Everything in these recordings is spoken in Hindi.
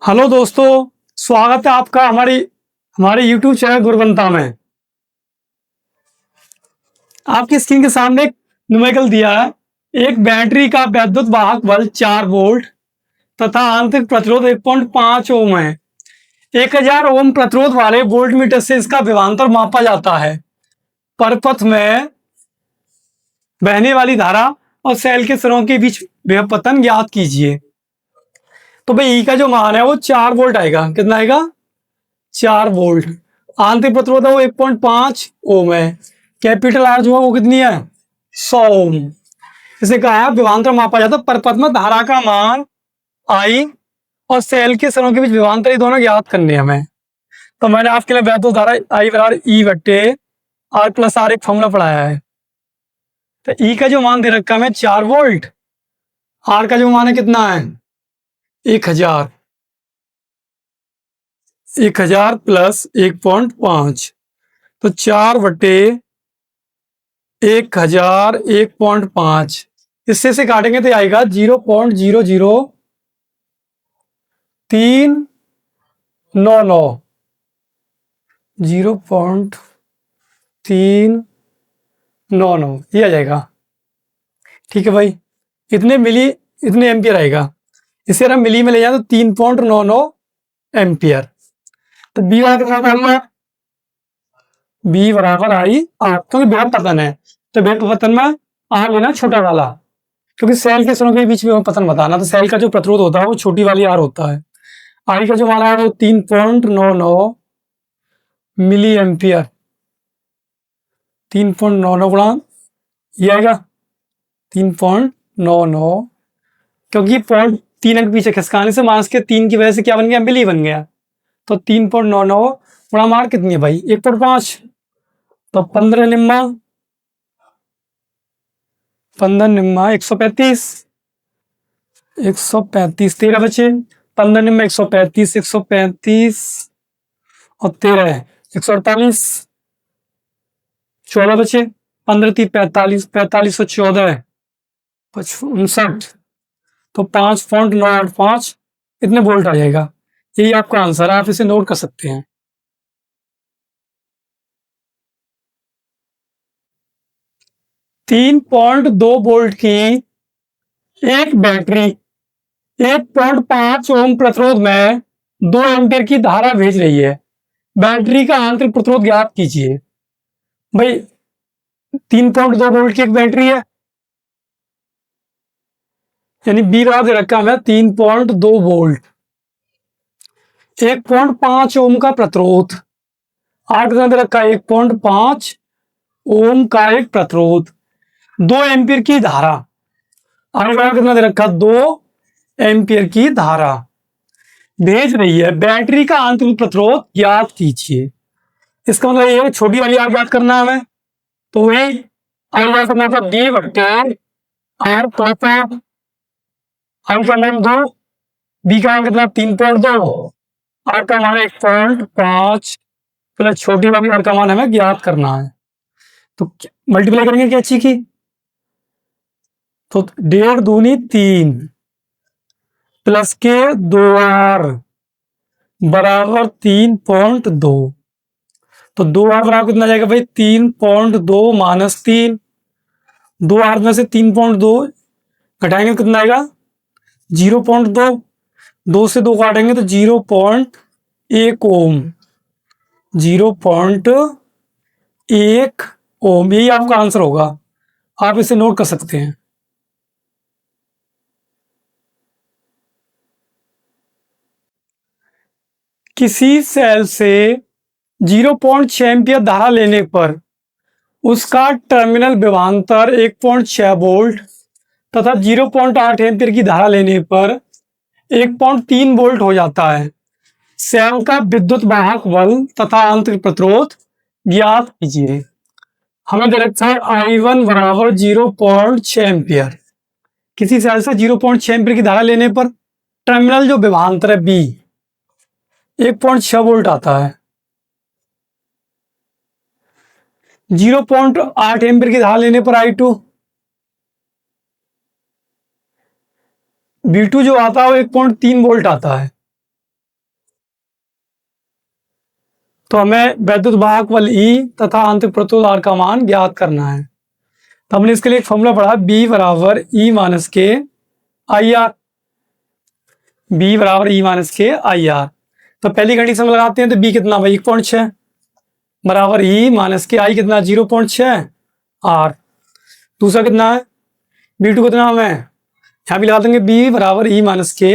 हेलो दोस्तों, स्वागत है आपका हमारे हमारे YouTube चैनल गुरबंता में। आपकी स्क्रीन के सामने एक न्यूमेरिकल दिया है। एक बैटरी का वैद्युत वाहक बल 4 वोल्ट तथा आंतरिक प्रतिरोध 1.5 ओम है। 1000 ओम प्रतिरोध वाले वोल्टमीटर से इसका विभवांतर मापा जाता है। परपथ में बहने वाली धारा और सेल के सिरों के बीच विभवपतन ज्ञात कीजिए। तो भाई ई का जो मान है वो 4 वोल्ट आएगा। कितना आएगा? 4 वोल्ट। आंतरिक प्रतिरोध है वो 1.5 ओम है। कैपिटल आर जो है वो कितनी है? 100 ओम। इसे कहा है विभवांतर मापा जाता है। परपथ में धारा का मान आई और सेल के सिरों के बीच विभवांतर, ये दोनों ज्ञात करने हैं हमें। तो मैंने आपके लिए वैद्युत धारा आई बराबर ई बट्टे आर प्लस आर एक फॉर्मूला पढ़ाया है। तो ई का जो मान दे रखा है 4 वोल्ट, आर का जो मान है कितना है? 1000। 1000 प्लस 1.5 तो 4 बटे 1000 1.5, इससे से काटेंगे तो आएगा 0.00399 0.399 ये आ जाएगा। ठीक है भाई, इतने एम्पियर आएगा। इसे अगर हम मिली में ले जाए तो 3.99 एम्पियर। तो बी बराबर आई आर, क्योंकि विभवपतन है तो विभवपतन में आर लेना छोटा वाला, क्योंकि सेल के सिरों के बीच में पतन बताना। तो सेल का जो प्रतिरोध होता है वो छोटी वाली आर होता है। आई का जो मान है वो 3.99 मिली एम्पियर। 3.99 गुणा ये आएगा 3.99, क्योंकि पॉइंट 3 अंक पीछे खिसकाने से मास के 3 की वजह से क्या बन गया? मिली बन गया। तो 3.99 गुणा मार कितनी है भाई? 1.5। तो 15 निम्मा 135 135 13 बचे। 15 निम्मा 135 135 और 13 148 14 बचे। 15 3 45 45 और 14 59। तो 5.985 इतने वोल्ट आ जाएगा। यही आपका आंसर है, आप इसे नोट कर सकते हैं। तीन 3.2 वोल्ट की एक बैटरी 1.5 ओम प्रतिरोध में 2 एम्पियर की धारा भेज रही है। बैटरी का आंतरिक प्रतिरोध ज्ञात कीजिए। भाई 3.2 वोल्ट की एक बैटरी है, यानी बी बराबर दे रखा है 3.2 वोल्ट, 1.5 ओम का प्रतिरोध, आर कितना दे रखा है? 1.5 ओम का एक प्रतिरोध, 2 एम्पियर की धारा। आर कितना दे रखा? 2 एम्पियर की धारा भेज रही है। बैटरी का आंतरिक प्रतिरोध ज्ञात कीजिए। इसका मतलब ये छोटी वाली आर ज्ञात करना है हमें। तो वही आर ज्ञात करना था डी बट्टे आर प्लस आर का मान 2, बी का मान कितना? 3.2, आर का मान 1.5 प्लस छोटी वाली आर का मान हमें ज्ञात करना है। तो मल्टीप्लाई करेंगे क्या अच्छी की? तो 1.5 दूनी 3 प्लस के 2r बराबर 3.2। तो 2r बराबर कितना जाएगा भाई? 3.2 माइनस 3। 2r में से 3.2 घटाएंगे कितना आएगा? 0.2। 2 से 2 काटेंगे तो 0.1 ओम। 0.1 ओम, यही आपका आंसर होगा। आप इसे नोट कर सकते हैं। किसी सेल से 0.6 एम्पियर धारा लेने पर उसका टर्मिनल विभवांतर 1.6 वोल्ट तथा 0.8 एम्पियर की धारा लेने पर 1.3 वोल्ट हो जाता है। सेल का विद्युत वाहक बल तथा आंतरिक प्रतिरोध ज्ञात कीजिए। हमें दे रखा है I1 बराबर 0.6 एम्पियर। किसी सेल से 0.6 एम्पियर की धारा लेने पर टर्मिनल जो विभवांतर है बी 1.6 वोल्ट आता है। 0.8 एम्पियर की धारा लेने पर I2 B2 जो आता है वो 1.3 वोल्ट आता है। तो हमें वैद्युत वाहक बल E तथा आंतरिक प्रतिरोध R का मान ज्ञात करना है। तो हमने इसके लिए एक फॉर्मूला पढ़ा, B बराबर E माइनस के आई आर। B बराबर E माइनस के आई आर। तो पहली कंडीशन लगाते हैं, तो B कितना भाई 1.6 बराबर E माइनस के आई कितना 0.6 R। दूसरा कितना है B2 कितना हमें यहाँ भी लगा देंगे, B बराबर E माइनस के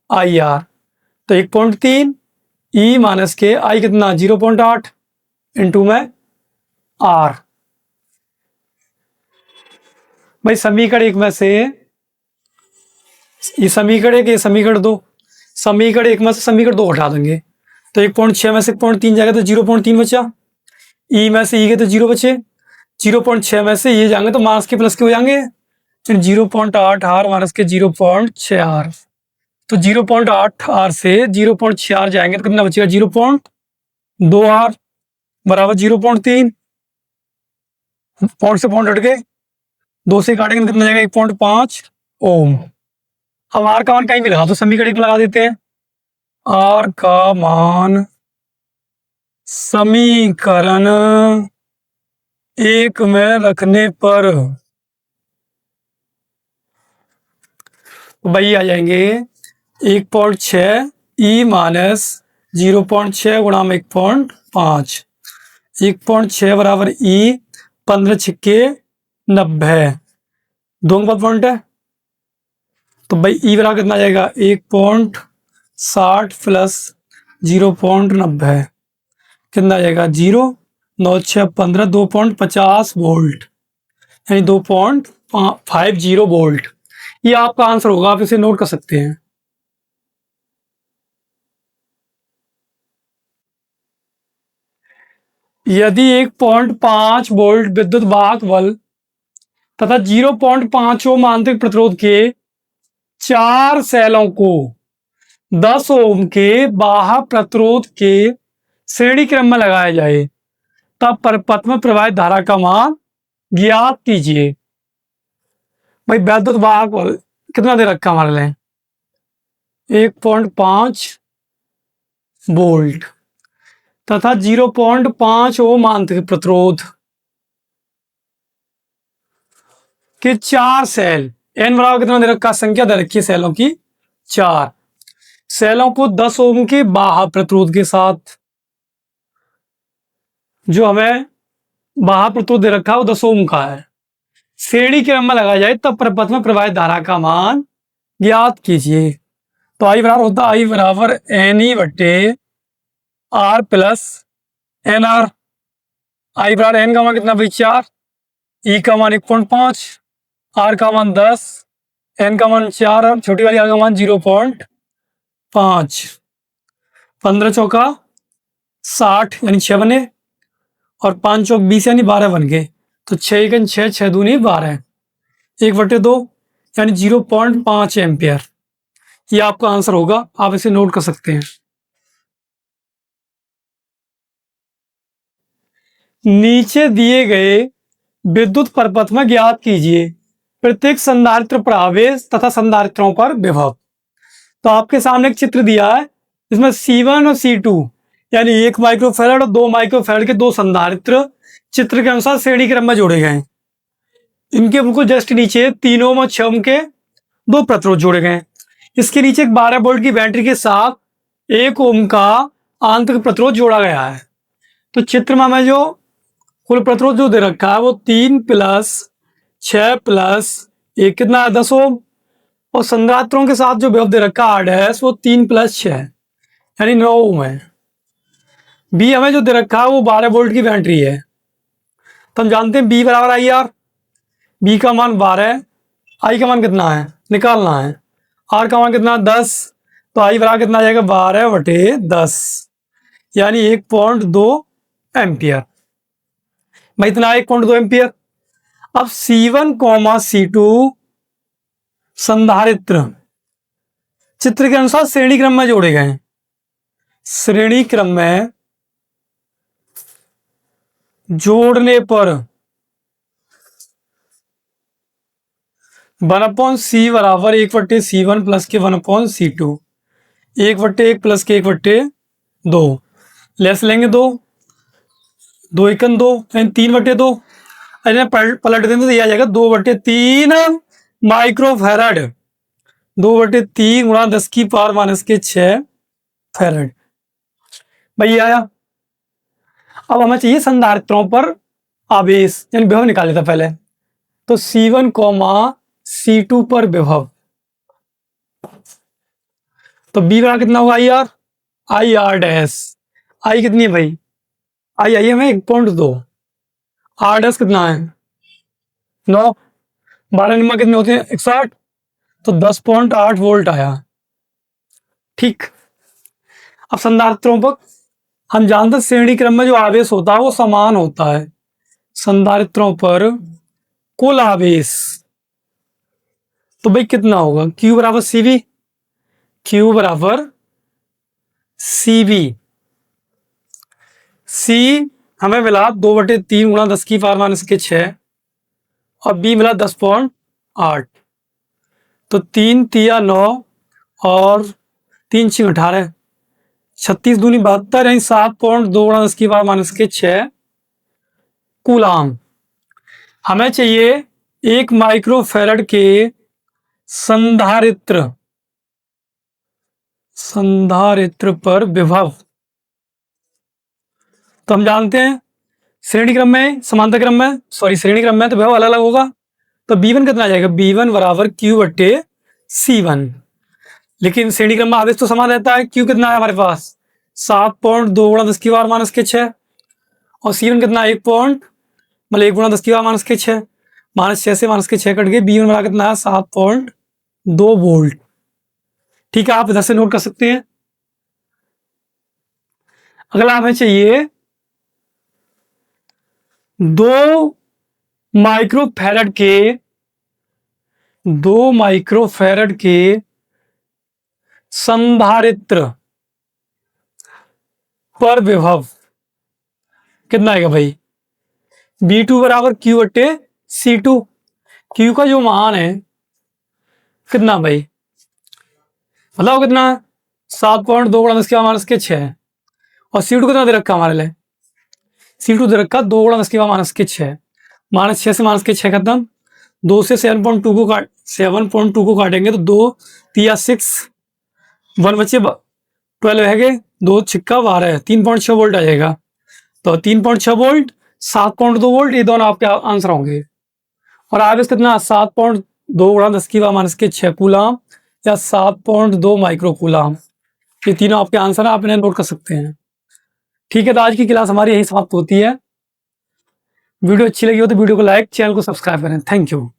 आई आर। तो 1.3 E माइनस के आई कितना 0.8 इंटू में R। भाई समीकरण एक में से ये समीकरण एक, ये समीकरण दो, समीकरण एक में से समीकरण दो हटा देंगे तो 1.6 में से 1.3 जाएगा तो 0.3 बचा। E में से E के तो 0 बचे, 0.6 में से ये जाएंगे तो माइनस के प्लस के हो जाएंगे, 0.8 R माइनस के 0.6 R। तो 0.8 R से 0.6 R जाएंगे तो कितना बचेगा 0.2 R बराबर 0.3। पॉइंट से पॉइंट हट गए, 2 से काटेंगे तो कितना जाएगा 1.5 ओम। अब R का मान कहीं भी लगा तो समीकरण एक लगा देते हैं। R का मान समीकरण एक में रखने पर वही आ जाएंगे 1.6 E माइनस 0.6 गुणा में 1.5, 1.6 बराबर E 15 छिक्के 90, दो नंबर पॉइंट है तो भाई E बराबर कितना जाएगा 1.60 प्लस 0.90 कितना जाएगा 0, 9 6 15 2.50 वोल्ट यानी 2.50 वोल्ट। ये आपका आंसर होगा, आप इसे नोट कर सकते हैं। यदि 1.5 वोल्ट विद्युत वाहक बल तथा 0.5 ओम आंतरिक प्रतिरोध के 4 सेलों को 10 ओम के बाह्य प्रतिरोध के श्रेणी क्रम में लगाया जाए तब परिपथ में प्रवाहित धारा का मान ज्ञात कीजिए। भाई वैद्युत वाहक बल कितना दे रखा हमारे लिए 1.5 वोल्ट तथा 0.5 ओम आंतरिक प्रतिरोध के 4 सेल, n बराबर कितना दे रखा, संख्या दे रखी है सेलों की 4, सेलों को 10 ओम के बाह्य प्रतिरोध के साथ, जो हमें बाह्य प्रतिरोध दे रखा है वो 10 ओम का है, श्रेणी क्रम में लगाया जाए तब परिपथ में प्रवाहित धारा का मान ज्ञात कीजिए। तो आई बराबर होता है I बराबर NE बट्टे R प्लस NR। आई बराबर N का मान कितना भाई 4, E का मान 1.5, R का मान 10, N का मान 4, छोटी वाली R का मान 0.5, 15 चौका 60 यानी 6 बने और 5 चौक 20 यानी 12 बन गए। तो 6 एकन 6, 6 दूनी 12, 1/2 यानी 0.5 एम्पियर। ये आपका आंसर होगा, आप इसे नोट कर सकते हैं। नीचे दिए गए विद्युत परिपथ में ज्ञात कीजिए प्रत्येक संधारित्र पर आवेश तथा संधारित्रों पर विभव। तो आपके सामने एक चित्र दिया है, इसमें C1 और C2 यानी 1 माइक्रोफैराड और 2 माइक्रोफैराड के दो संधारित्र चित्र के अनुसार श्रेणी क्रम में जोड़े गए। इनके बिल्कुल जस्ट नीचे 3 ओम और 6 ओम के दो प्रतिरोध जोड़े गए। इसके नीचे एक 12 वोल्ट की बैटरी के साथ 1 ओम का आंतरिक प्रतिरोध जोड़ा गया है। तो चित्र में हमें जो कुल प्रतिरोध जो दे रखा है वो 3 प्लस 6 प्लस 1 कितना है 10 ओम, और संधारित्रों के साथ जो विभव दे रखा है R' वो 3 प्लस 6 यानी 9 ओम है। B हमें जो दे रखा है वो 12 वोल्ट की बैटरी है। तो हम जानते हैं B बराबर आई आर, B का मान 12, I का मान कितना है निकालना है, R का मान कितना 10, तो I बराबर कितना आ जाएगा 12/10 यानी 1.2 एम्पियर। भाई इतना 1.2 एम्पियर। अब C1, C2 संधारित्र चित्र के अनुसार श्रेणी क्रम में जोड़े गए। श्रेणी क्रम में जोड़ने पर 1/C बराबर 1/C1 प्लस के 1/C2, 1/1 प्लस के 1/2। लेस लेंगे 2, 2 एकम 2, 3/2। अरे पलट देंगे तो ये आ जाएगा 2/3 माइक्रोफैरड। 2/3 गुणा 10⁻⁻6 फैरड। भाई ये आया। अब हमें चाहिए संधारित्रों पर आवेश यानी विभव निकाले था पहले। तो C1, C2 पर विभव। तो बी बराबर कितना होगा आई आर डैश। आई कितनी है भाई? आई आई हमें 1.2। आर डैश कितना है 9। 12 निम्मा कितने होते हैं 61। तो 10.8 वोल्ट आया। ठीक। अब संधारित्रों पर हम जानते हैं श्रेणी क्रम में जो आवेश होता है वो समान होता है। संधारित्रों पर कुल आवेश तो भाई कितना होगा? Q बराबर CV। Q बराबर CV। C हमें मिला 2/3 गुणा 10⁻⁻6 और B मिला 10.8। तो 3 तिया 9 और 3 6 18, 36 दूनी 72 यानी 7.2 गुणा 10⁻⁻6 कूलाम। हमें चाहिए 1 माइक्रोफैरड के संधारित्र पर विभव। तो हम जानते हैं श्रेणी क्रम में समांतर क्रम में श्रेणी क्रम में तो विभव अलग अलग होगा। तो B1 कितना आ जाएगा? B1 बराबर Q/C1। लेकिन श्रेणी क्रम में आवेश तो समान रहता है। Q कितना है हमारे पास? 7.2 गुणा 10⁻⁻6 और C1 कितना? 1 गुणा 10⁻⁻6 -6 से -6 कट गए। B1 बराबर कितना है? 7.2 वोल्ट। ठीक है, आप इधर से नोट कर सकते हैं। अगला हमें चाहिए 2 माइक्रोफैरड के संधारित्र पर विभव कितना आएगा भाई? B2 बराबर Q/C2। Q का जो मान है कितना भाई? मतलब कितना? 7.2 गुणा 10⁻⁻6 और C2 कितना दे रखा हमारे लिए? C2 दे रखा 2 गुणा 10⁻⁻6 -6 से -6 खत्म। 2 से 7.2 को काटेंगे तो 2 तिया 6, 1 बचे 12 है गए, 2 छिक्का 12, 3.6 वोल्ट आ जाएगा। तो 3.6 वोल्ट 7.2 वोल्ट ये दोनों आपके आंसर होंगे। और आवेश कितना? 7.2 गुणा 10⁻⁻6 कूलाम या 7.2 माइक्रो कूलाम। ये तीनों आपके आंसर आप इन्हें नोट कर सकते हैं। ठीक है, तो आज की क्लास हमारी यही समाप्त होती है। वीडियो अच्छी लगी हो तो वीडियो को लाइक, चैनल को सब्सक्राइब करें। Thank you.